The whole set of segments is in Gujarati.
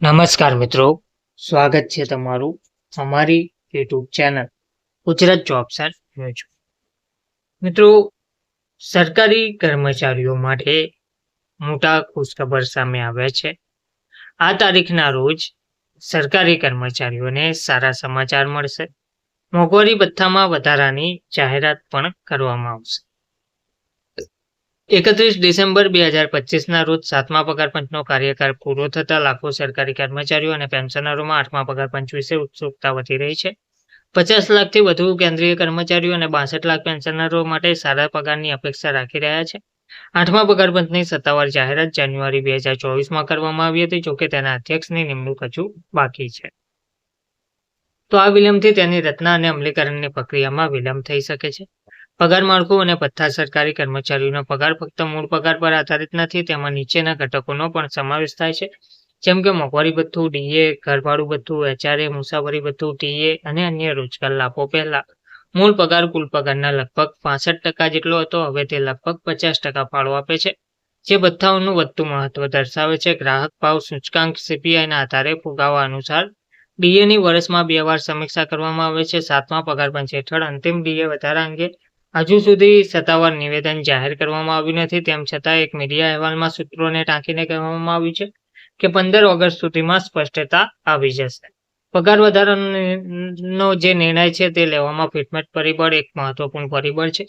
નમસ્કાર મિત્રો, સ્વાગત છે તમારું અમારી YouTube channel Gujarat jobs and news. મિત્રો, સરકારી કર્મચારીઓ માટે મોટા ખુશખબર સામે આવ્યા છે. આ તારીખના રોજ સરકારી કર્મચારીઓને સારા સમાચાર મળશે. મોંઘવારી ભથ્થામાં વધારાની જાહેરાત પણ કરવામાં આવશે. 31 ડિસેમ્બર 2025ના રોજ 7મા પગાર પંચનો કાર્યકાળ પૂરો થતા લાખો સરકારી કર્મચારીઓ અને પેન્શનરોમાં 8મા પગાર પંચ વિશે ઉત્સુકતા વધી રહી છે. 50 લાખથી વધુ કેન્દ્રીય કર્મચારીઓ અને 62 લાખ પેન્શનરો માટે સારા પગારની અપેક્ષા રાખી રહ્યા છે. 8મા પગાર પંચની સત્તાવાર જાહેરાત જાન્યુઆરી 2024માં કરવામાં આવી હતી, જોકે તેના અધ્યક્ષની નિમણૂક હજુ બાકી છે. તો આ વિલંબથી તેની રચના અને અમલીકરણની પ્રક્રિયામાં વિલંબ થઈ શકે છે. પગાર માળખું અને ભથ્થા. સરકારી કર્મચારીઓનો પગાર ફક્ત મૂળ પગાર પર આધારિત નથી, તેમાં નીચેના ઘટકોનો પણ સમાવેશ થાય છે, જેમ કે મોંઘવારી ભથ્થું, ડીએ, ઘરભાડું ભથ્થું, એચઆરએ, મુસાફરી ભથ્થું, ટીએ અને અન્ય રોજગાર લાભો. પહેલા મૂળ પગાર કુલ પગારના લગભગ 65% જેટલો હતો, હવે તે લગભગ 50% ફાળો આપે છે, જે ભથ્થાઓનું વધતું મહત્વ દર્શાવે છે. ગ્રાહક ભાવ સૂચકાંક સીપીઆઈના આધારે ફુગાવા અનુસાર ડીએની વર્ષમાં 2 વાર સમીક્ષા કરવામાં આવે છે. 7મા પગાર પંચ હેઠળ અંતિમ ડીએ વધારા અંગે હજુ સુધી સત્તાવાર નિવેદન જાહેર કરવામાં આવ્યું નથી. તેમ છતાં એક મીડિયા અહેવાલમાં સૂત્રોને ટાંકીને કહેવામાં આવ્યું છે કે 15 ઓગસ્ટ સુધીમાં સ્પષ્ટતા આવી જશે. પગાર વધારાનો જે નિર્ણય છે તે લેવામાં ફિટમેટ પરિબળ એક મહત્વપૂર્ણ પરિબળ છે.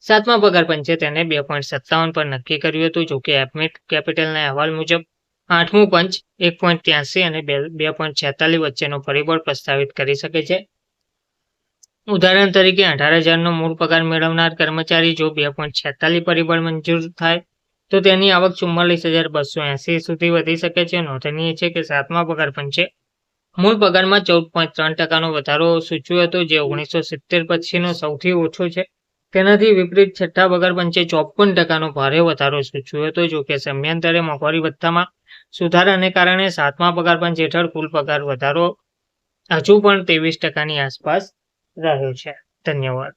7મા પગાર પંચે તેને 2.57 પર નક્કી કર્યું હતું, જોકે એપમિટ કેપિટલના અહેવાલ મુજબ 8મું પંચ 1.83 અને 2.46 વચ્ચેનો પરિબળ પ્રસ્તાવિત કરી શકે છે. ઉદાહરણ તરીકે, 18,000નો મૂળ પગાર મેળવનાર કર્મચારી જો 2.46 પરિબળ મંજૂર થાય તો તેની આવક 44,280 સુધી વધી શકે છે. નોંધનીય છે કે 7મા પગાર પંચે મૂળ પગારમાં 14.3%નો વધારો સૂચવ્યો હતો, જે 1970 પછીનો સૌથી ઓછો છે. તેનાથી વિપરીત 6ઠ્ઠા પગાર પંચે 54%નો ભારે વધારો સૂચવ્યો હતો. જોકે સમયાંતરે મોંઘવારી ભથ્થામાં સુધારાને કારણે 7મા પગાર પંચ હેઠળ કુલ પગાર વધારો હજુ પણ 23%ની આસપાસ રહ્યો છે. ધન્યવાદ.